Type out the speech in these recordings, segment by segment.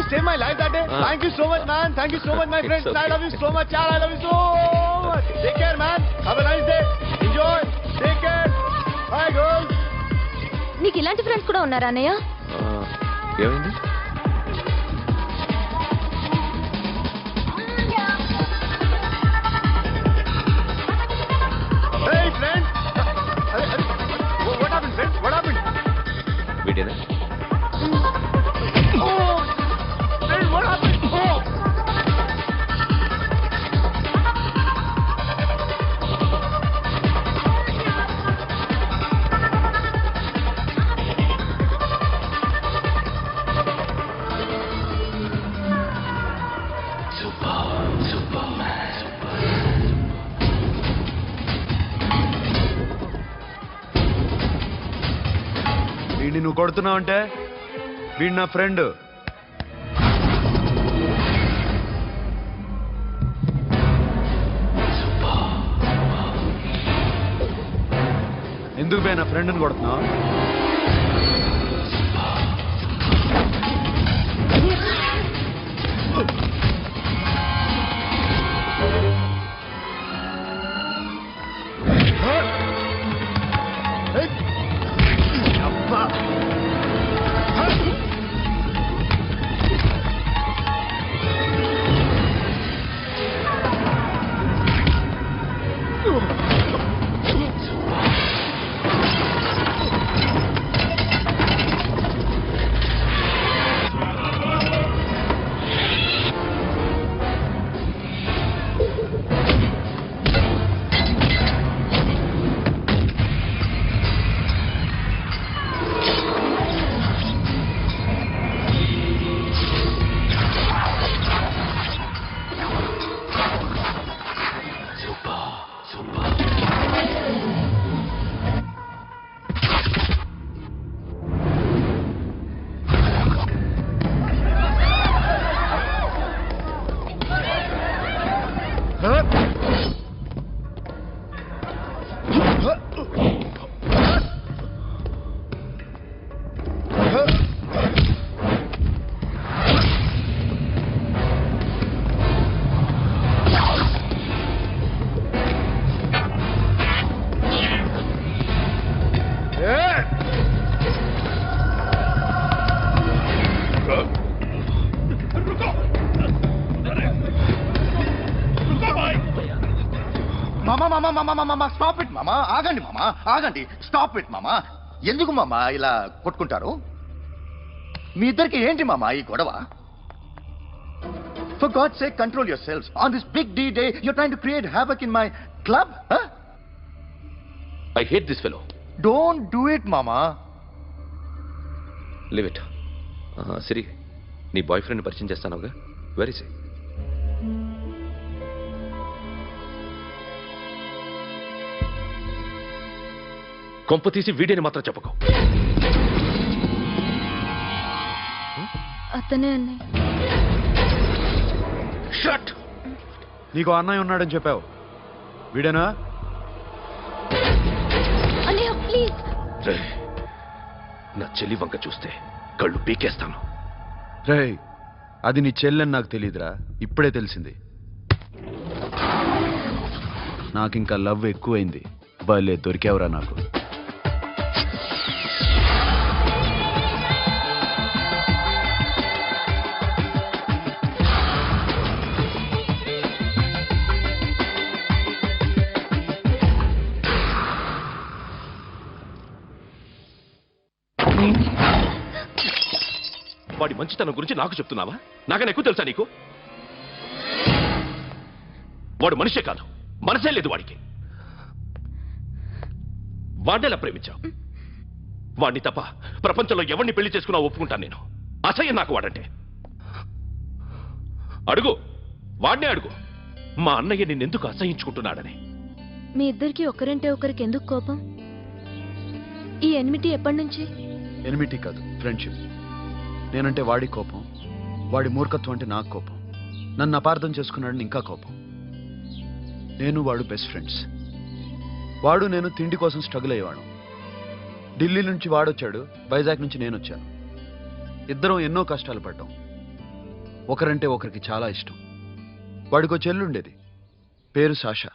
saved my life that day. Thank you so much, man. Thank you so much, my friends. I love you so much, yaar. I love you so much. Take care, man. Have a nice day. Enjoy. Take care. Bye, girls. నీకు ఇలాంటి friends కూడా ఉన్నారా అన్నయ్య? ఏమైంది? Hey, friend. What happened, friend? What happened? వీడేనా? Oh, friend, what happened? Oh. వీడిని నువ్వు కొడుతున్నావు అంటే వీడు నా ఫ్రెండ్. ఎందుకు పోయి నా ఫ్రెండ్ని కొడుతున్నావు? స్టాప్ ఇట్ మామా. ఆగండి మామా, ఆగండి. స్టాప్ ఇట్ మామా. ఎందుకు మామా ఇలా కొట్టుకుంటారు? మీ ఇద్దరికి ఏంటి మామా ఈ గొడవ? For God's sake, control yourselves. On this big D-Day, you're trying to create havoc in my club? Huh? I hate this fellow. Don't do it, mama. Leave it. Siri, నీ బాయ్ ఫ్రెండ్ పరిచయం చేస్తానుగా. Very సే. కొంప తీసి వీడియోని మాత్రం చెప్పకు. అతనే అన్నయ్య. Shut. నీకు అన్నయ్య ఉన్నాడని చెప్పావు, వీడేనా? అన్నయ్య ప్లీజ్. నా చెల్లి వంక చూస్తే కళ్ళు పీకేస్తాను. రే, అది నీ చెల్లెని నాకు తెలియదురా, ఇప్పుడే తెలిసింది. నాకింకా లవ్ ఎక్కువైంది. భలే దొరికావురా నాకు. వాడి మంచితనం గురించి నాకు చెప్తున్నావా? నాకన్నా ఎక్కువ తెలుసా నీకు? వాడు మనిషే కాదు, మనసే లేదు వాడికి. వాడినేలా ప్రేమించావు? వాడిని తప్ప ప్రపంచంలో ఎవరిని పెళ్లి చేసుకున్నా ఒప్పుకుంటాను నేను. అసహ్యం నాకు వాడంటే. అడుగు, వాడినే అడుగు, మా అన్నయ్య నిన్నెందుకు అసహించుకుంటున్నాడని. మీ ఇద్దరికి ఒకరంటే ఒకరికి ఎందుకు కోపం? ఈ ఎనిమిటీ ఎప్పటి నుంచి? ఎనిమిటీ కాదు, ఫ్రెండ్షిప్. నేనంటే వాడి కోపం, వాడి మూర్ఖత్వం అంటే నాకు కోపం. నన్ను అపార్థం చేసుకున్నాడని ఇంకా కోపం. నేను వాడు బెస్ట్ ఫ్రెండ్స్. వాడు నేను తిండి కోసం స్ట్రగుల్ అయ్యేవాడు. ఢిల్లీ నుంచి వాడొచ్చాడు, వైజాగ్ నుంచి నేను వచ్చాను. ఇద్దరం ఎన్నో కష్టాలు పడ్డాం. ఒకరంటే ఒకరికి చాలా ఇష్టం. వాడికో చెల్లుండేది, పేరు సాషా.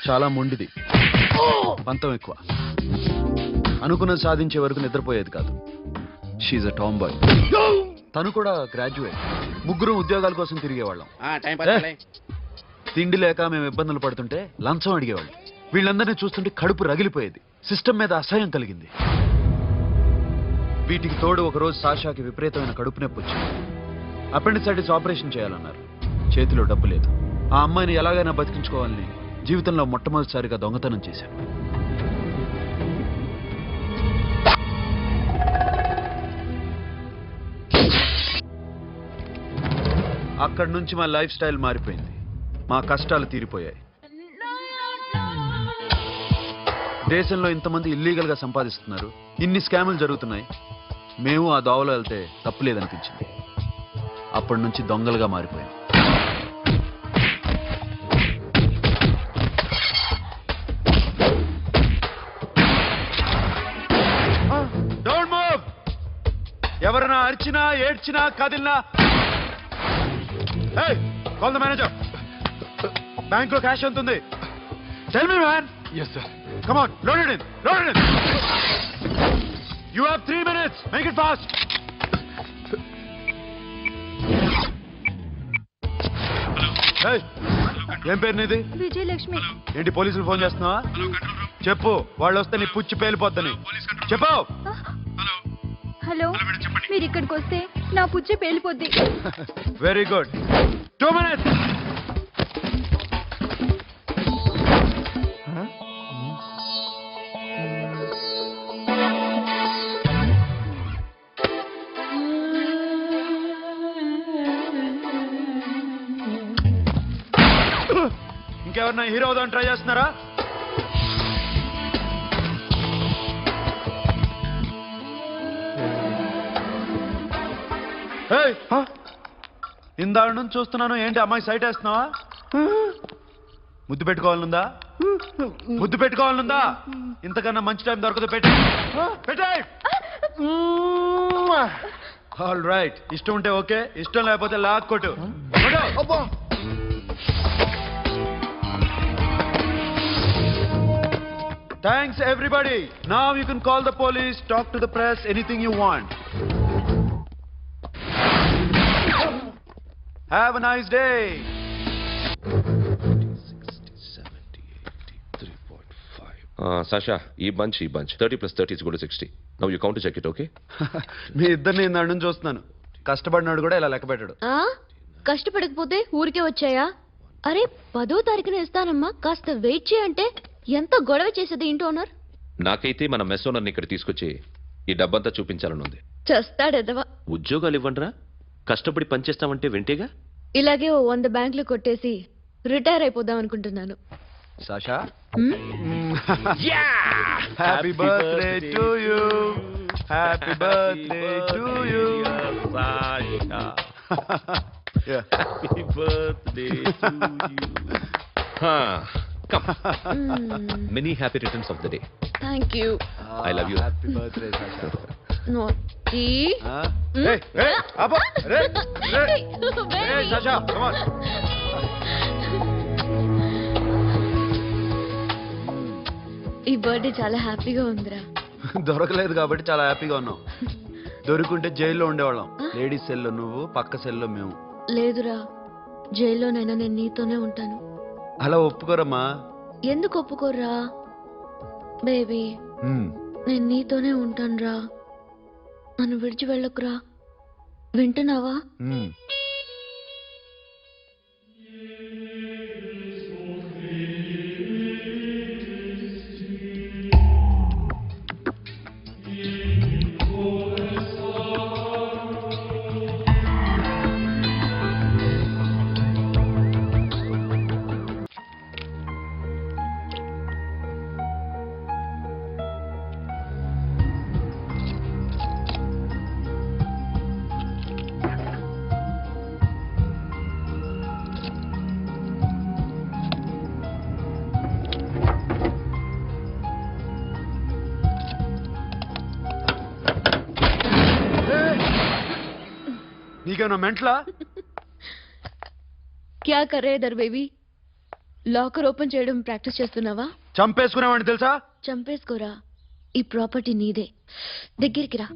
చాలా మొండిది, పంతం ఎక్కువ. అనుకున్నది సాధించే వరకు నిద్రపోయేది కాదు. She's a tomboy. తను కూడా గ్రాడ్యుయేట్. ముగ్గురు ఉద్యోగాల కోసం తిరిగేవాళ్ళం. తిండి లేక మేము ఇబ్బందులు పడుతుంటే లంచం అడిగేవాళ్ళు. వీళ్ళందరినీ చూస్తుంటే కడుపు రగిలిపోయేది. సిస్టమ్ మీద అసహ్యం కలిగింది. వీటికి తోడు ఒకరోజు సాషాకి విపరీతమైన కడుపు నొప్పి వచ్చింది. అపెండిసైటిస్ ఆపరేషన్ చేయాలన్నారు. చేతిలో డబ్బు లేదు. ఆ అమ్మాయిని ఎలాగైనా బతికించుకోవాలని జీవితంలో మొట్టమొదటిసారిగా దొంగతనం చేశాను. అక్కడి నుంచి మా లైఫ్ స్టైల్ మారిపోయింది. మా కష్టాలు తీరిపోయాయి. దేశంలో ఇంతమంది ఇల్లీగల్ గా సంపాదిస్తున్నారు, ఇన్ని స్కాములు జరుగుతున్నాయి. మేము ఆ దోవలో వెళ్తే తప్పులేదనిపించింది. అప్పటి నుంచి దొంగలుగా మారిపోయాం. Don't move. ఎవరైనా అరిచినా ఏడ్చినా కదిలినా కాల్ ద మేనేజర్. బ్యాంక్ లో క్యాష్ ఎంత ఉంది? Tell me man. Yes, sir. Come on, load it in. Load it in. You have 3 minutes. Make it fast. Hey, ఏం పేరు నీది? విజయలక్ష్మి. ఏంటి పోలీసులు ఫోన్ చేస్తున్నావా? చెప్పు, వాళ్ళు వస్తే నీ పుచ్చి పేలిపోద్దని చెప్పు. హలో, మీరు ఇక్కడికి వస్తే నా పుచ్చి పేలిపోద్ది. Very good. 2 minutes. ఇంకెవరన్నా హీరో అవుదామని ట్రై చేస్తున్నారా? ఇందాక నుంచి చూస్తున్నాను. ఏంటి అమ్మాయి సైట్ వేస్తున్నావా? ముద్దు పెట్టుకోవాలనుందా? ముద్దు పెట్టుకోవాలనుందా? ఇంతకన్నా మంచి టైం దొరకదు. పెట్టే. All right. ఇష్టం ఉంటే ఓకే, ఇష్టం లేకపోతే లాక్కొట్టు. Thanks everybody. Now you can call the police, talk to the press, anything you want. Have a nice day. 'Sasha, ఈ bunch 30 plus 30 is equal to 60. Now you count to check it, okay? మీ ఇద్దరిని ఇందాక నుంచి చూస్తున్నాను. కష్టపడినాడు కూడా ఇలా లెక్క పెట్టాడు. కష్టపడకపోతే ఊరికే వచ్చాయా? అరే 10వ తారీఖున ఇస్తానమ్మా, కాస్త వెయిట్ చేయంటే ఎంత గొడవ చేసేది ఇంటి ఓనర్. నాకైతే మన మెస్ ఓనర్ని ఇక్కడ తీసుకొచ్చి ఈ డబ్బంతా చూపించాలని ఉంది. చస్తాడెదవా. ఉద్యోగాలు ఇవ్వండిరా, కష్టపడి పనిచేస్తామంటే వింటేగా. ఇలాగే ఓ 100 బ్యాంకులు కొట్టేసి రిటైర్ అయిపోదాం అనుకుంటున్నాను. Sasha, happy birthday to you. Happy birthday to you Sasha. Happy birthday to you. Come. Many happy returns of the day. Thank you. I love you. Happy birthday, Sasha. Naughty. Hey, Abba. Hey, Sasha, come on. ఈ birthday చాలా హ్యాపీగా ఉందిరా. దొరకలేదు కాబట్టి చాలా హ్యాపీగా ఉన్నాం. దొరుకుంటే జైల్లో ఉండేవాళ్ళం. లేడీస్ సెల్లో నువ్వు, పక్క సెల్లో మేము. లేదురా, జైల్లోనైనా నేను నీతోనే ఉంటాను. అలా ఒప్పుకోరమ్మా. ఎందుకు ఒప్పుకోర్రా బేబీ? నేను నీతోనే ఉంటానురా. నన్ను విడిచి వెళ్ళకురా. వింటున్నావా? నీకేమన్నా మెంట్లా? క్యా కరే దర్ బేబీ? లాకర్ ఓపెన్ చేయడం ప్రాక్టీస్ చేస్తున్నావా? చంపేసుకునేవాడిని తెలుసా? చంపేసుకోరా, ఈ ప్రాపర్టీ నీదే. దగ్గరికి రా.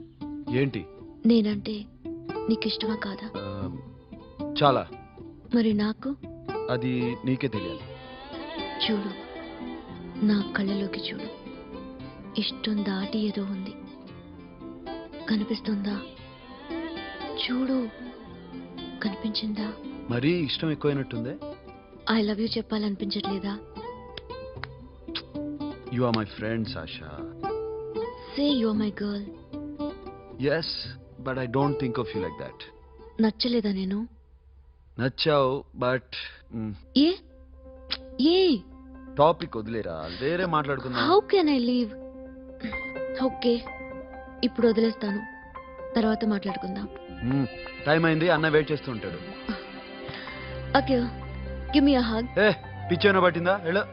ఏంటి? నేనంటే నీకు ఇష్టమా కాదా? చాలా. మరి నాకు? అది నీకే తెలియాలి. చూడు, నా కళ్ళలోకి చూడు. ఇష్టం దాటి ఏదో ఉంది, కనిపిస్తుందా? చూడు, కనిపించిందా? మరీ ఇష్టం ఎక్కువైనట్టుందే. ఐ లవ్ యూ చెప్పాలనిపించట్లేదా? You are my friend Sasha. Say you are my girl. Yes, but I don't think of you like that. నచ్చలేదా నేను? నచ్చావు, బట్ ఏ ఏ టాపిక్ వదిలేరా, వేరే మాట్లాడుకుందాం. How can I leave? Okay, ఇప్పుడు వదిలేస్తాను, తర్వాత మాట్లాడుకుందాం. టైం అయింది, అన్న వెయిట్ చేస్తూ ఉంటాడు. Okay, give me a hug. ఏ పిచ్చేనా పట్టిందా? వెళ్ళు.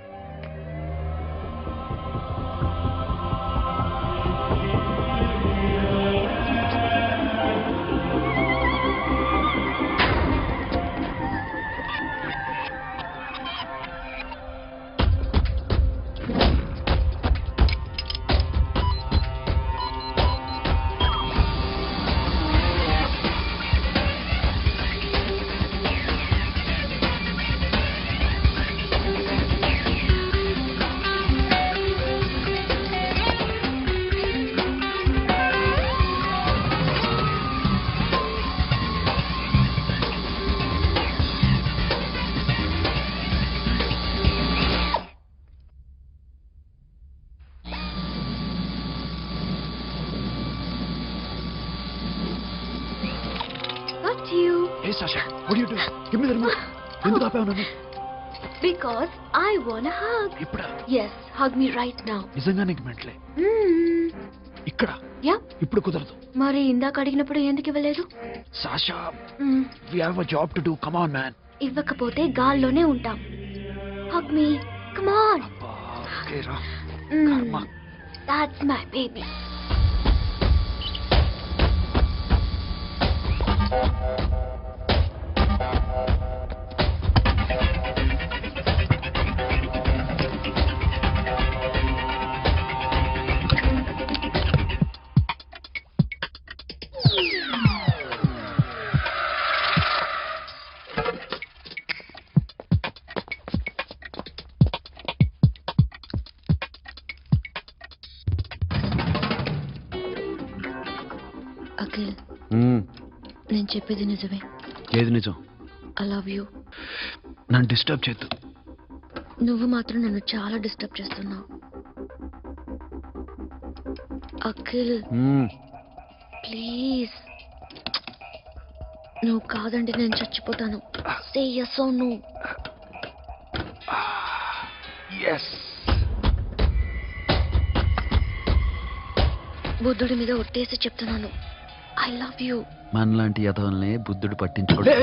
Hey Sasha, what are you doing? Give me the remote. ఎందుకు ఆపావు నన్ను? Because I want a hug. ఇప్పుడా? Yes, hug me right now. నిజంగా నీకు మెంట్లే. ఇక్కడ? యా. ఇప్పుడు కుదరదు. మరి ఇందాక అడిగినప్పుడు ఎందుకు ఇవ్వలేదు? Sasha, we have a job to do. Come on, man. ఇవ్వకపోతే గాల్లోనే ఉంటాం. Hug me. Come on. Okay, రా. కర్మ. That's my baby. అఖిల్, నేను చెప్పేది నిజమే. ఏది నిజం? I love you. నన్ను డిస్టర్బ్ చేయొద్దు. నువ్వు మాత్రం నన్ను చాలా డిస్టర్బ్ చేస్తున్నావు. అఖిల్ ప్లీజ్, నువ్వు కాదంటే నేను చచ్చిపోతాను. సే yes or no. yes. బుద్ధుడి మీద ఒట్టేసి చెప్తున్నాను, ఐ లవ్ యూ. మనలాంటి యథవల్ని బుద్ధుడు పట్టించుకోడు.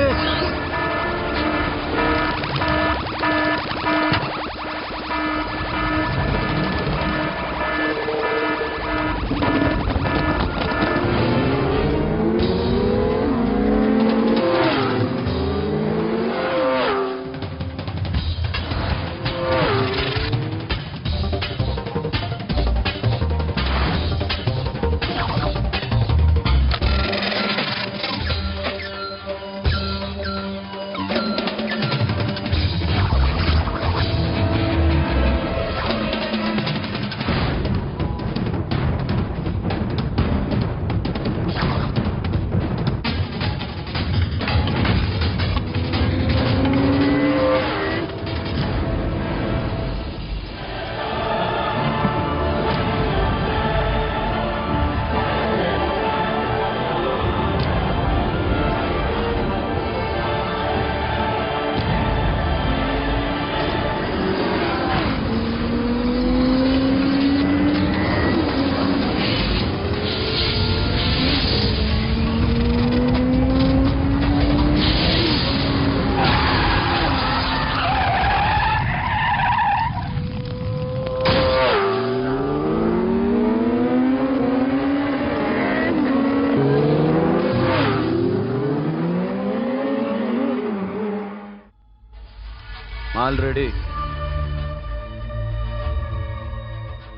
ఆల్రెడీ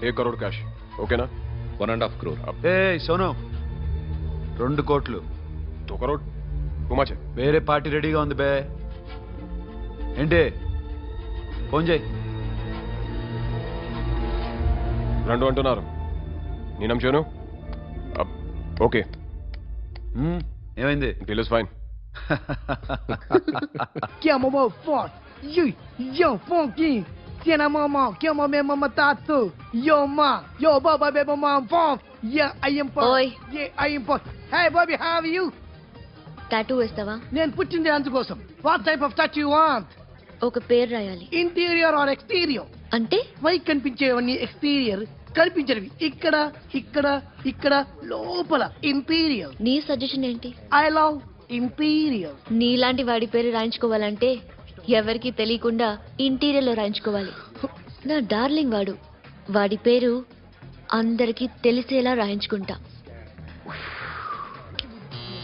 1 करोड़ कैश ओके ना 1.5 crore. ఏ సోను 2 కోట్లు 2 करोड़ ఉమాచే వేరే పార్టీ రెడీగా ఉంది బే ఏంటి ఫోన్ చేయి 2 అంటున్నారు నేనం చేయను ఓకే ఏమైంది deal is fine Que é mamão forte. Yo, funky. Tiena mamão, que é mamãe mamãe tatu. Yo, ma. Yo, baba, baby, mamãe forte. Yeah, I am forte. Oi. Yeah, I am forte. Hey, Bobby, how are you? Tattoo వేస్తావా? నేను పుట్టింది అందుకోసం. What type of tattoo you want? ఒక పేరు రాయాలి. Interior or exterior? అంటే పై కనిపించేవన్నీ exterior, కనిపించేవి ఇక్కడ ఇక్కడ ఇక్కడ లోపల ఇంటీరియర్. నీ సజెషన్ ఏంటి? I love interior. నీలాంటి వాడి పేరు రాయించుకోవాలంటే ఎవరికి తెలియకుండా ఇంటీరియర్లో రాయించుకోవాలి. నా డార్లింగ్ వాడి పేరు అందరికీ తెలిసేలా రాయించుకుంటా.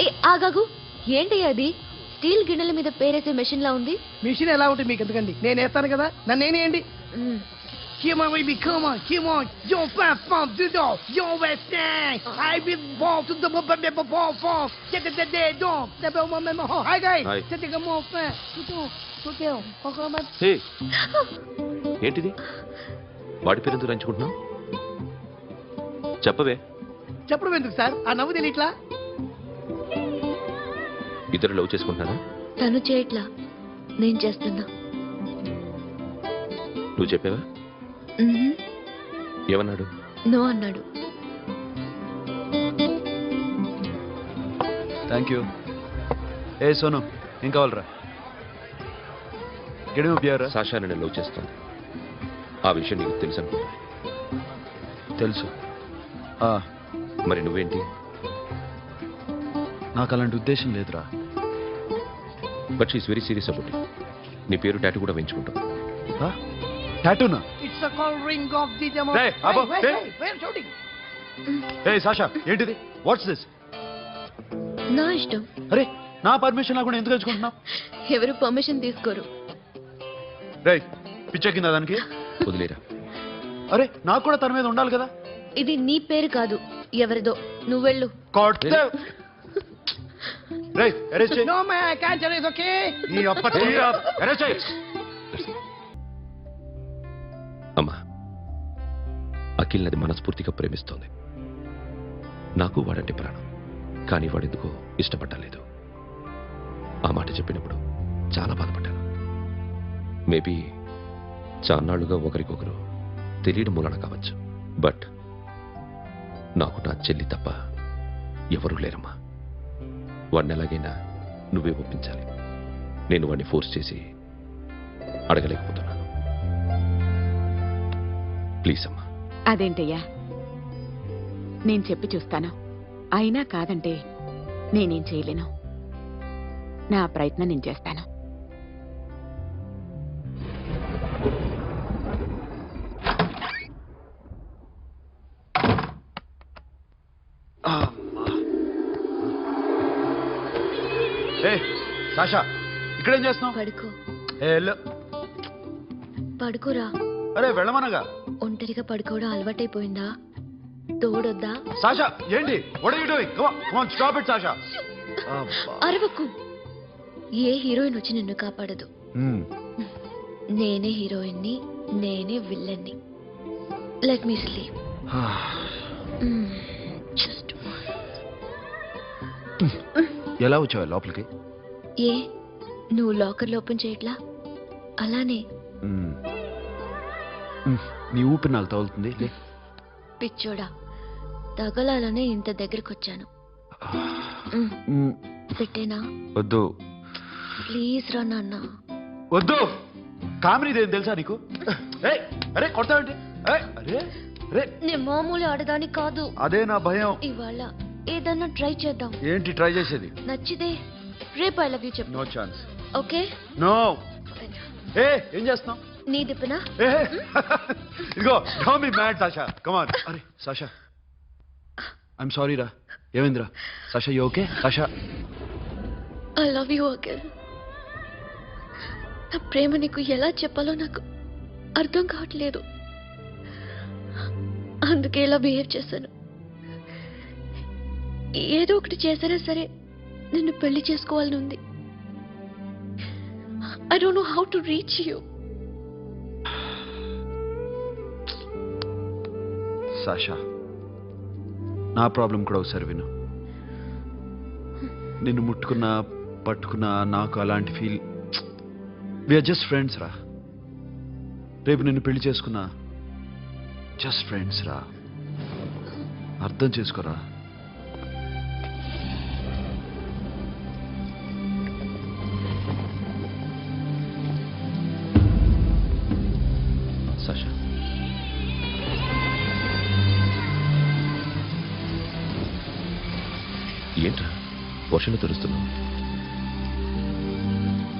ఏ ఆగాగు, ఏంటి అది? స్టీల్ గిన్నెల మీద పేరేసే మెషిన్ లా ఉంది. మిషన్ ఎలా ఉంటుంది మీకు ఎందుకండి? నేను వేస్తాను కదా, నన్ను నేనేయండి. మ్, Come on, baby, come on, come on. Yo, fam, do do. Yo, Western. I be ball to the ball. Get the dog. The bell, my ho. Hi, guys. Hi. Take a more fan. To come on. హే ఏంటిది వాడి పేరు ఎందుకు రంచుకుంటున్నావు చెప్పవే. చెప్పడం ఎందుకు sir? ఆ నవ్వు తెలియట్లా? ఇద్దరు లవ్ చేసుకుంటున్నారా? తను చేయట్లా, నేను చేస్తున్నా. నువ్వు చెప్పావా? మ్హూ. ఏమన్నాడు? నో అన్నాడు. Thank you. ఏ సోను ఏం కావాలరా? గిడమి బియరా? సాషా నేను లవ్ చేస్తాను. ఆ విషయం నీకు తెలుసు అనుకుంటా. తెలుసు. మరి నువ్వేంటి? నాకు అలాంటి ఉద్దేశం లేదురా. But she is very serious about it. నీ పేరు టాటూ కూడా వేయించుకుంటాం. టాటూనా? It's a call ring of the demo. Hey, Abba, hey. Where shooting? ఏ సాషా ఏంటిది? What's this? నా ఇష్టం. అరే నా పర్మిషన్ లేకుండా ఎందుకు తెచ్చుకుంటున్నావు? ఎవరు పర్మిషన్ తీసుకోరు. రేయ్ పిచ్చెక్కిందా దానికి? వదిలేరా. అరే నాకు కూడా తన మీద ఉండాలి కదా. ఇది నీ పేరు కాదు, ఎవరిదో. నువ్వెళ్ళు. రేయ్ అరెస్ట్ చేయి. No, man, I can't. It's okay. ఈ అప్పచ్చి అరెస్ట్ చేయి. అమ్మా, అఖిల్ నది మనస్ఫూర్తిగా ప్రేమిస్తోంది. నాకు వాడంటే ప్రాణం. కానీ వాడెందుకో ఇష్టపడలేదు. ఆ మాట చెప్పినప్పుడు చాలా బాధపడ్డాను. మేబీ చాన్నాళ్లుగా ఒకరికొకరు తెలియడం మూలన కావచ్చు. బట్ నాకు నా చెల్లి తప్ప ఎవరూ లేరమ్మా. వాడిని ఎలాగైనా నువ్వే ఒప్పించాలి. నేను వాడిని ఫోర్స్ చేసి అడగలేకపోతున్నాను. ప్లీజ్ అమ్మా. అదేంటయ్యా, నేను చెప్పి చూస్తాను. అయినా కాదంటే నేనేం చేయలేను. నా ప్రయత్నం నేను చేస్తాను. ఏ సాషా ఇక్కడేం చేస్తున్నావు? పడుకో. ఏ వెళ్ళు. పడుకోరా. అరే వెళ్ళమనగా. ఒంటరిగా పడుకోవడం అలవాటైపోయిందా? తోడొద్దా? సాషా ఏంటి? What are you doing? Come on stop it Sasha. అరవకు. ఏ హీరోయిన్ వచ్చి నిన్ను కాపాడదు. నేనే హీరోయిన్ని, నేనే విల్లన్ని. Let me sleep. జస్ట్ ఎలా వచ్చావు లోపలికి? ఏ నువ్వు లాకర్లో ఓపెన్ చేయట్లా? అలానే. నీ ఊపిరి నాకు తగులుతుంది. పిచ్చోడా, తగలాలనే ఇంత దగ్గరికి వచ్చాను. పెట్టేనా? వద్దు ప్లీజ్ రా నాన్న. వద్దు. కామెడీదేం తెలుసా నీకు? అరే కొడతావేంటి? అరే అరే నేను మామూలు ఆడదాని కాదు. అదే నా భయం. ఇవాళ ఏదన్నా ట్రై చేద్దాం. ఏంటి ట్రై చేసేది? నచ్చితే రేపు ఐ లవ్ యూ చెప్పు. No chance. ఓకే? నో. ఏం చేస్తున్నావు? నీ దిప్పునా? ఇదిగో don't be mad Sasha. Come on. అరే సాషా ఐఎమ్ సారీ రా. ఏమైందిరా? Sasha you okay? Sasha I love you again. నా ప్రేమ నీకు ఎలా చెప్పాలో నాకు అర్థం కావట్లేదు. అందుకే ఇలా బిహేవ్ చేశాను. ఏదో ఒకటి చేసినా సరే నిన్ను పెళ్లి చేసుకోవాలని ఉంది. I don't know how to reach you. Sasha, నా ప్రాబ్లం కూడా ఒకసారి విను. నిన్ను ముట్టుకున్నా పట్టుకున్నా నాకు అలాంటి ఫీల్. వీఆర్ జస్ట్ ఫ్రెండ్స్ రా. రేపు నిన్ను పెళ్లి చేసుకున్నా జస్ట్ ఫ్రెండ్స్ రా. అర్థం చేసుకోరా. సాషా, ఏంట్రా వర్షంలో తెరుస్తున్నావు?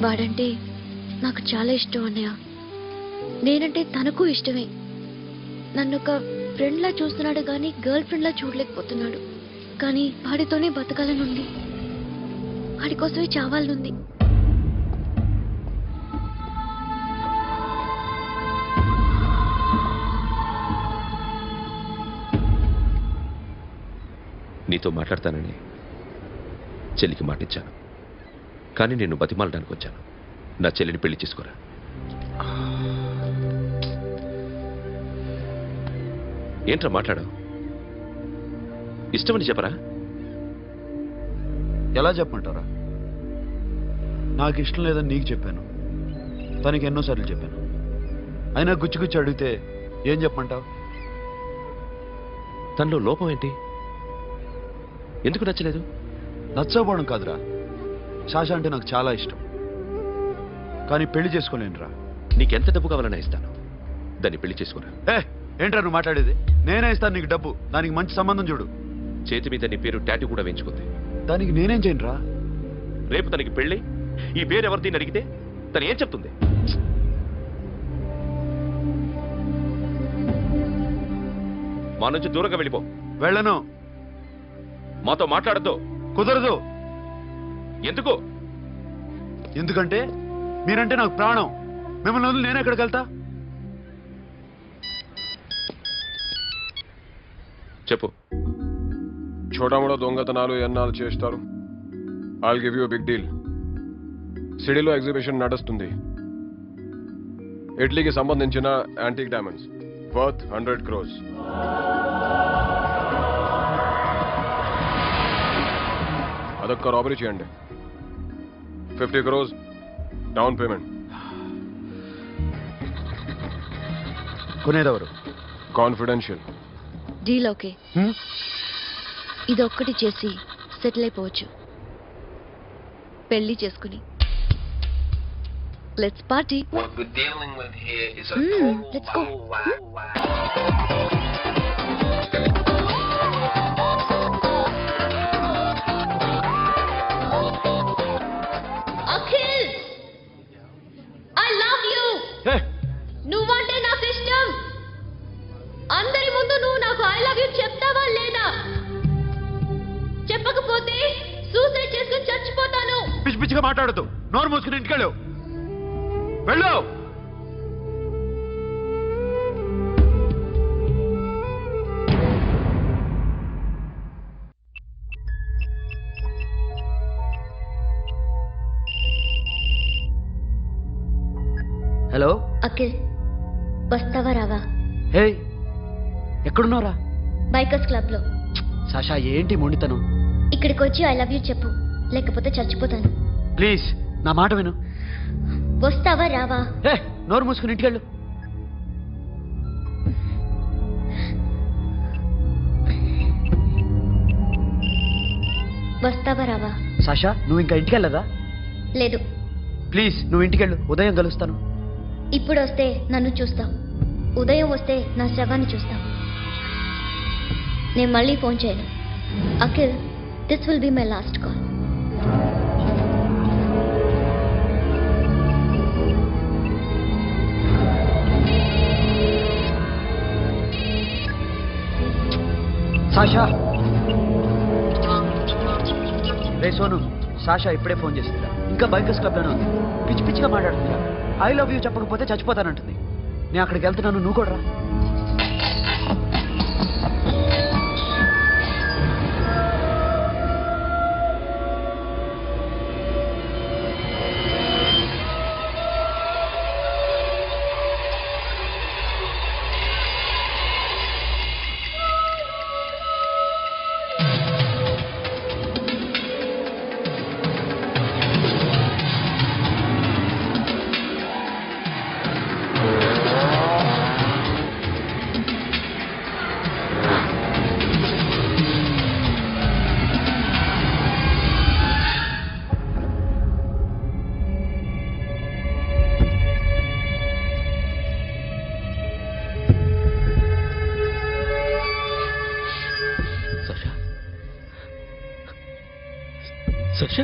వాడంటే నాకు చాలా ఇష్టం అన్నయ్య. నేనంటే తనకు ఇష్టమే. నన్ను ఒక ఫ్రెండ్లా చూస్తున్నాడు కానీ గర్ల్ ఫ్రెండ్లా చూడలేకపోతున్నాడు. కానీ వాడితోనే బతకాలని ఉంది. వాడి కోసమే చావాలనుంది. నీతో మాట్లాడతానని చెల్లికి మాటిచ్చాను, కానీ నేను బతిమాలడానికి వచ్చాను. నా చెల్లిని పెళ్లి చేసుకోరా. ఏంట్రా మాట్లాడావు? ఇష్టమని చెప్పరా? ఎలా చెప్పమంటారా? నాకు ఇష్టం లేదని నీకు చెప్పాను, తనకి ఎన్నోసార్లు చెప్పాను. అయినా గుచ్చి గుచ్చి అడిగితే ఏం చెప్పమంటావు? తనలో లోపం ఏంటి? ఎందుకు నచ్చలేదు? నచ్చకపోవడం కాదురా, సాషా అంటే నాకు చాలా ఇష్టం, కానీ పెళ్లి చేసుకోలేనురా. నీకెంత డబ్బు కావాలన్నా ఇస్తాను, దాన్ని పెళ్లి చేసుకోరా. ఏంట్రా నువ్వు మాట్లాడేది? నేనే ఇస్తాను నీకు డబ్బు, దానికి మంచి సంబంధం చూడు. చేతి మీద నీ పేరు టాటూ కూడా వేయించుకుంది. దానికి నేనేం చేయనురా? రేపు తనకి పెళ్ళి ఈ పేరు ఎవరిది అడిగితే తను ఏం చెప్తుంది? మా నుంచి దూరంగా వెళ్ళిపో. వెళ్ళను. మాతో మాట్లాడద్దు. కుదరదు. ఎందుకు? ఎందుకంటే మీరంటే నాకు ప్రాణం. మిమ్మల్ని వదిలి నేను ఎక్కడికి వెళ్తా? చెప్పు. చోటామోటా దొంగతనాలు ఎన్నాళ్ళు చేస్తారు? I'll give you big deal. సిటీలో ఎగ్జిబిషన్ నడుస్తుంది. ఇటలీకి సంబంధించిన యాంటిక్ డైమండ్స్ వర్త్ 100 crores. అదొక్క రాబరీ చేయండి. 50 crores డౌన్ పేమెంట్. కొనేదెవరు? కాన్ఫిడెన్షియల్. Deal okay. ఇదొక్కటి చేసి సెటిల్ అయిపోవచ్చు. పెళ్లి చేసుకుని let's party. What we're dealing with here is a let's go. total wild. Akhil, I love you. నువ్వంటే నాకు ఇష్టం. అందరి ముందు నువ్వు నాకు ఐ లవ్ యూ చెప్తావా లేదా? చెప్పకపోతే సూసైడ్ చేసుకుని చచ్చిపోతాను. పిచ్చి పిచ్చిగా మాట్లాడద్దు. నోరు మూసుకుని ఇంటికి వెళ్ళు. వెళ్ళు. హలో అఖిల్, వస్తావా రావా? హే, ఎక్కడున్నారా? బైకర్స్ క్లబ్ లో. సాషా, ఏంటి మొండితనం? ఇక్కడికి వచ్చి ఐ లవ్ యూ చెప్పు, లేకపోతే చచ్చిపోతాను. ప్లీజ్ నా మాట విను. వస్తావా రావా? హే, నోరు మూసుకుని ఇంటికి వెళ్ళు. వస్తావా రావా? సాషా, నువ్వు ఇంకా ఇంటికి వెళ్ళదా? లేదు. ప్లీజ్ నువ్వు ఇంటికి వెళ్ళు. ఉదయం కలుస్తాను. ఇప్పుడు వస్తే నన్ను చూస్తాం, ఉదయం వస్తే నా శవాన్ని చూస్తాం. నేను మళ్ళీ ఫోన్ చేయను. Akhil, this will be my last call. Sasha, ray Sonu, Sasha ఇప్పుడే ఫోన్ చేసిందిరా. ఇంకా బైకర్స్ క్లబ్ లోనే ఉంది. పిచ్చి పిచ్చిగా మాట్లాడుతుందిరా. ఐ లవ్ యూ చెప్పకపోతే చచ్చిపోతానంటుంది. నేను అక్కడికి వెళ్తున్నాను, నువ్వు కూడా రా. సక్ష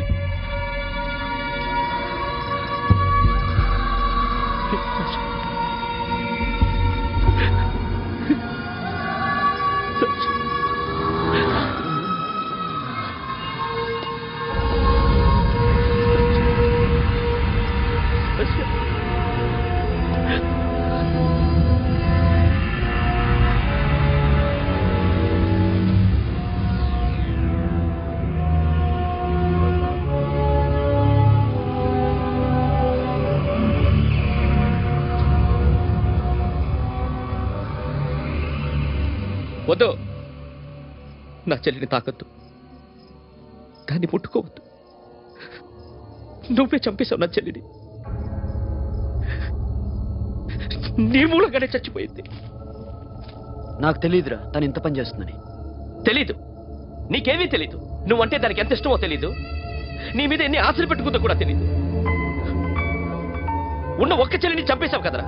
వద్దు, నా చెల్లిని తాకద్దు, దాన్ని ముట్టుకోవద్దు. నువ్వే చంపేశావు నా చెల్లిని. నీ మూలంగానే చచ్చిపోయింది. నాకు తెలియదురా తను ఇంత పని చేస్తుందని. తెలీదు, నీకేమీ తెలీదు. నువ్వంటే దానికి ఎంత ఇష్టమో తెలీదు. నీ మీద ఎన్ని ఆశలు పెట్టుకుందో కూడా తెలీదు. ఉన్న ఒక్క చెల్లిని చంపేశావు కదరా.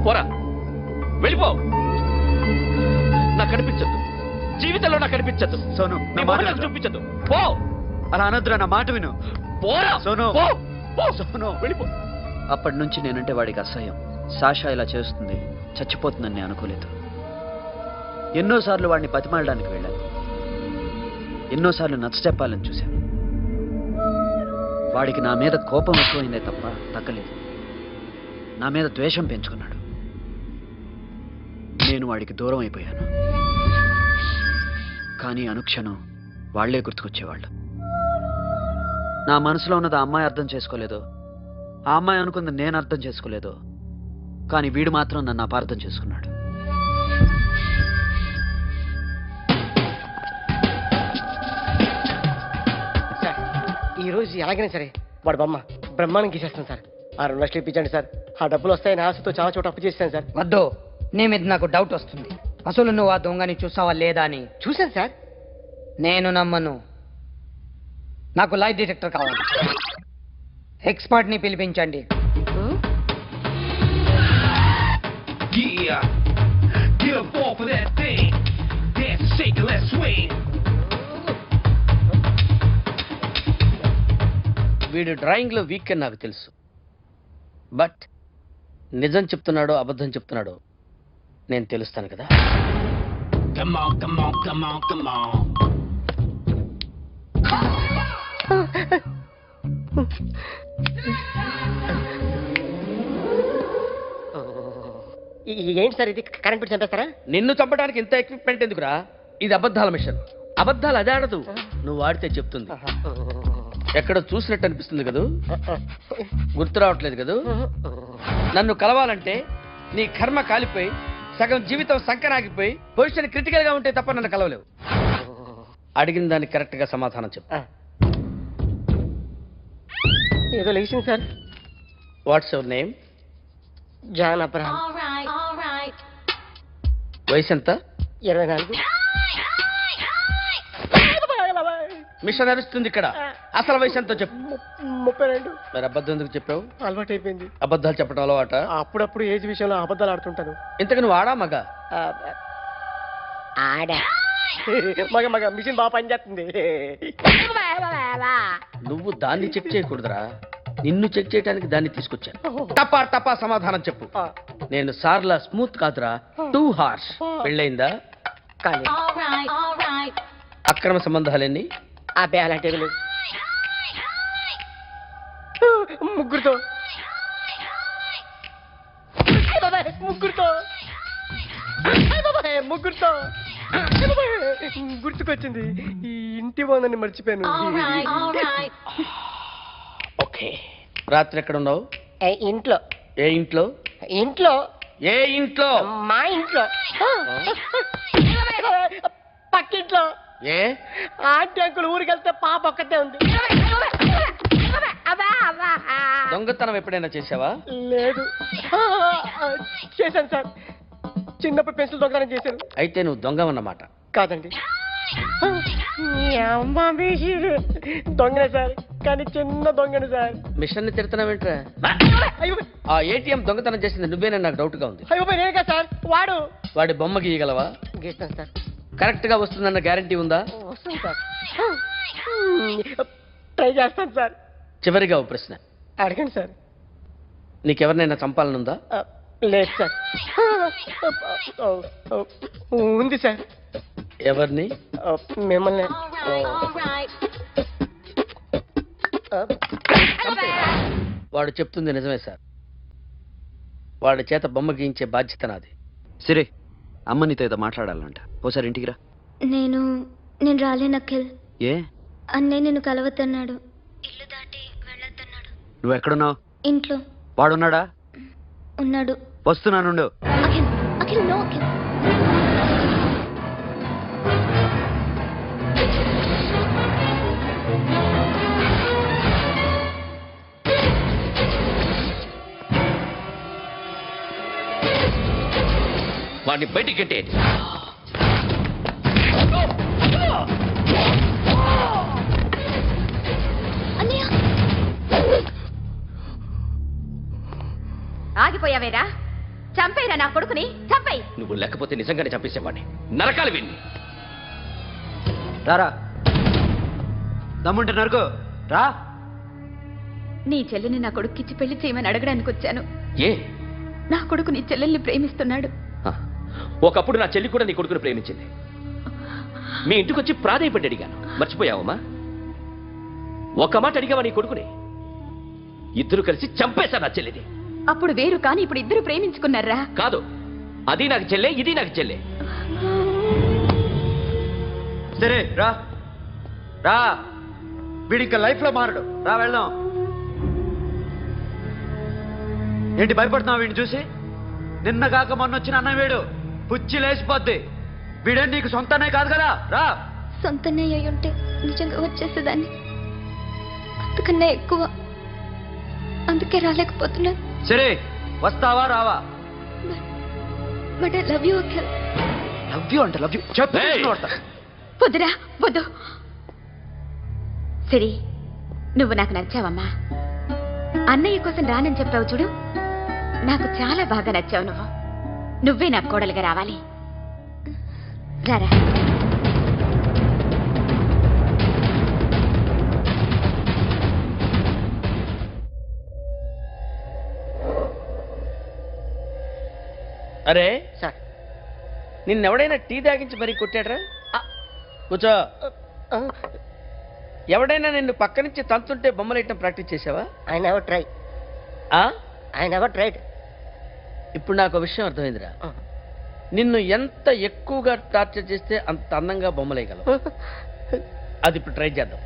పోరా, వెళ్ళిపో. నాకు కనిపించద్దు, జీవితంలో నాకు కనిపించద్దు. సోను, నీ మొహం చూపించద్దు. పో. అలా అనొద్దురా, నా మాట విను. పోరా సోను. పో. పో. సోను, వెళ్ళిపో. అప్పటి నుంచి నేనంటే వాడికి అసహ్యం. సాషా ఇలా చేస్తుంది, చచ్చిపోతుందని నేను అనుకోలేదు. ఎన్నోసార్లు వాడిని బతిమాలడానికి వెళ్ళాను, ఎన్నోసార్లు నచ్చచెప్పాలని చూశాను. వాడికి నా మీద కోపం ఎక్కువైందే తప్ప తగ్గలేదు. నా మీద ద్వేషం పెంచుకున్నాడు. నేను వాడికి దూరం అయిపోయాను. కానీ అనుక్షణం వాళ్లే గుర్తుకొచ్చేవాళ్ళు. నా మనసులో ఉన్నది ఆ అమ్మాయి అర్థం చేసుకోలేదో, ఆ అమ్మాయి అనుకుంది నేను అర్థం చేసుకోలేదో, కానీ వీడు మాత్రం నన్ను అపార్థం చేసుకున్నాడు. సార్ ఈరోజు ఎలాగైనా సరే వాడు బొమ్మ బ్రహ్మాండం గీసేస్తాను సార్. ఆ 2 లక్షలు ఇప్పించండి సార్. ఆ డబ్బులు వస్తాయని ఆశతో చాలా చోట అప్పు చేస్తాను సార్. వద్దు, నీ మీద నాకు డౌట్ వస్తుంది. అసలు నువ్వు ఆ దొంగని చూసావా లేదా అని. చూశాను సార్. నేను నమ్మను. నాకు లై డిటెక్టర్ కావాలి. ఎక్స్పర్ట్ ని పిలిపించండి. Yeah, get up off of that thing. Dance, shake, and let's swing. వీడు డ్రాయింగ్లో వీక్ అని నాకు తెలుసు. బట్ నిజం చెప్తున్నాడో అబద్ధం చెప్తున్నాడో నేను తెలుస్తాను కదా. Come on, come on, come on, come on. ఏంటి సార్ ఇది? కరెంట్ బిల్ చంపేస్తారా? నిన్ను చంపడానికి ఇంత ఎక్విప్మెంట్ ఎందుకురా? ఇది అబద్ధాల మిషన్. అబద్ధాలు అదే ఆడదు, నువ్వు ఆడితే చెప్తుంది. ఎక్కడ చూసినట్టు అనిపిస్తుంది కదూ, గుర్తు రావట్లేదు కదూ. నన్ను కలవాలంటే నీ కర్మ కాలిపోయి సగం జీవితం సంకనాగిపోయి పొజిషన్ క్రిటికల్ గా ఉంటే తప్ప నన్ను కలవలేవు. అడిగిన దానికి కరెక్ట్ గా సమాధానం చెప్పు. ఏదో లేచింది sir. What's your name? John Abraham. వయసు ఎంత? 24. మిషన్ నడుస్తుంది ఇక్కడ. అసలు వయసు ఎంతో చెప్పు. 32. మరి అబద్ధం ఎందుకు చెప్పావు? అలవాటు అయిపోయింది. అబద్ధాలు చెప్పడం అలవాట? అప్పుడప్పుడు ఏజ్ విషయంలో అబద్ధాలు ఆడుతుంటాను. ఇంతకు నువ్వు ఆడా మగ? ఆడా. మగ మగ మిషన్ బాగా పనిచేస్తుంది. నువ్వు దాన్ని చెక్ చేయకూడదురా, నిన్ను చెక్ చేయడానికి దాన్ని తీసుకొచ్చాను. టపా టపా సమాధానం చెప్పు. నేను సార్లా స్మూత్ కాదురా, టూ హార్ష్. పెళ్ళయిందా? కానీ అక్రమ సంబంధాలన్నీ? అబ్బాయి అలాంటివి లేవు. ముగ్గురుతో ముగ్గురుతో ముగ్గురుతో గుర్తుకొచ్చింది ఈ ఇంటి బాగుందని మర్చిపోయాను. ఓకే, రాత్రి ఎక్కడ ఉన్నావు? ఇంట్లో. ఏ ఇంట్లో? ఇంట్లో. ఏ ఇంట్లో? మా ఇంట్లో. పక్కింట్లో. ఏ ఆంటీ అంకుల్ ఊరికి వెళ్తే పాప ఒక్కతే ఉంది. దొంగతనం ఎప్పుడైనా చేసావా? లేదు. చేశాను సార్, చిన్నప్పుడు పెన్సిల్ దొంగతనం చేశాను. అయితే నువ్వు దొంగవన్నమాట. కాదండి, దొంగనే సార్, కానీ చిన్న దొంగని సార్. మిషన్ ని తిడుతున్నావేంట్రా? అయ్యో ఆ ఏటీఎం దొంగతనం చేసింది నువ్వేనని నాకు డౌట్ గా ఉంది. అయ్యో నేనే సార్. వాడి బొమ్మ గీయగలవా? గీస్తాను సార్. కరెక్ట్ గా వస్తుందన్న గ్యారంటీ ఉందా? వస్తాను సార్, ట్రై చేస్తాను సార్. చివరిగా ఓ ప్రశ్న అడగండి సార్. నీకెవరినైనా చంపాలనుందా? లేదు సార్. ఉంది సార్. ఎవరిని? మిమ్మల్ని. వాడు చెప్తుంది నిజమే సార్. వాడి చేత బొమ్మ గీయించే బాధ్యత నాది. సిరే, అమ్మ నీతో ఏదో మాట్లాడాలంట. ఓసారి ఇంటికి రా. నేను రాలేను అఖిల్. ఏ? అన్నయ్య నిన్ను కలవద్దన్నాడు. ఇల్లు దాటి వెళ్ళొద్దన్నాడు. నువ్వు ఎక్కడున్నావు? ఇంట్లో. వాడున్నాడా? ఉన్నాడు. వస్తున్నానుండు. అఖిల్, అఖిల్ నో అఖిల్. వాడిని బయటికి కట్టేయండి. అన్నయ్య, ఆగిపోయావేరా? చంపేరా నా కొడుకుని, చంపేయి. నువ్వు లేకపోతే నిజంగానే చంపేసేవాడిని. నరకాలి విన్ని. రారా, దమ్ముంటే నరుకు రా. నీ చెల్లిని నా కొడుక్కిచ్చి పెళ్లి చేయమని అడగడానికి వచ్చాను. ఏ? నా కొడుకు నీ చెల్లెల్ని ప్రేమిస్తున్నాడు. ఒకప్పుడు నా చెల్లి కూడా నీ కొడుకుని ప్రేమించింది. మీ ఇంటికి వచ్చి ప్రాధేయపడి అడిగాను. మర్చిపోయావమ్మా? ఒక మాట అడిగావా నీ కొడుకుని? ఇద్దరు కలిసి చంపేశా నా చెల్లిని. అప్పుడు వేరు, కానీ ఇప్పుడు ఇద్దరు ప్రేమించుకున్నారా? కాదు, అది నాకు చెల్లె, ఇది నాకు చెల్లె. సరే రా రా, వీడి ఇంకా లైఫ్ లో మారడు. రా వెళ్దాం. ఏంటి భయపడుతున్నావు వీడిని చూసి? నిన్న కాక మొన్న వచ్చిన అన్న వీడు పుచ్చి లేచిపోద్ది. వీడే నీకు సొంతనే కాదు కదా. రా. సొంతనే అయి ఉంటే నిజంగా వచ్చేసేదాన్ని. అంతకన్నా ఎక్కువ, అందుకే రాలేకపోతున్నా. సరే, వస్తావా రావా? But I love you Akhil. Love you అంటే లవ్ యూ చెప్పు. వద్దురా, వద్దు. సరే, నువ్వు నాకు నచ్చావమ్మా. అన్నయ్య కోసం రానని చెప్పావు చూడు, నాకు చాలా బాగా నచ్చావు నువ్వు. నువ్వే నాకు కోడలుగా రావాలి. రారా. అరే సార్, నిన్నెవడైనా టీ తాగించి మరీ కొట్టాడ్రా? కూర్చో. ఎవడైనా నిన్ను పక్క నుంచి తంతుంటే బొమ్మలేయటం ప్రాక్టీస్ చేసావా? I never try. I never tried. ఇప్పుడు నాకు విషయం అర్థమైందిరా. నిన్ను ఎంత ఎక్కువగా టార్చర్ చేస్తే అంత అందంగా బొమ్మలేయగలవు. అది ఇప్పుడు ట్రై చేద్దాం.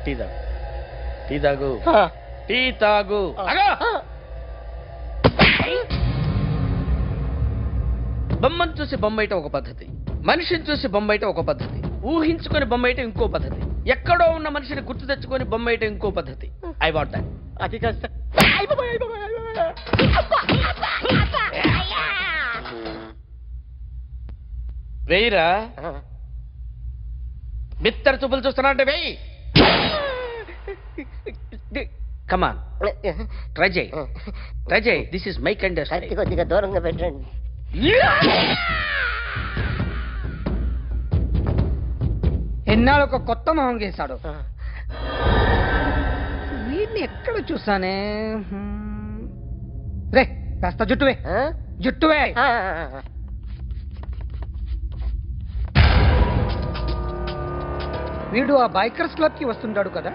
టీ తాగు, టీ తాగు, టీ తాగు. బొమ్మను చూసి బొమ్మయటం ఒక పద్ధతి, మనిషిని చూసి బొమ్మయటం ఒక పద్ధతి, ఊహించుకొని బొమ్మయటం ఇంకో పద్ధతి, ఎక్కడో ఉన్న మనిషిని గుర్తు తెచ్చుకొని బొమ్మయటం ఇంకో పద్ధతి. I want that. అది కాదు సార్. వేయిరా. బిత్తర చూపులు చూస్తున్నా అంటే వేయి. కమాన్, ట్రై చేయి, ట్రై చేయి. This is my kind. కొద్దిగా దూరంగా పెట్టండి. ఎన్నాళ్ళు ఒక కొత్త మొహం గీశాడు. వీడిని ఎక్కడ చూసానే? రే, కాస్త జుట్టువే, జుట్టువే. వీడు ఆ బైకర్స్ క్లబ్ కి వస్తుంటాడు కదా.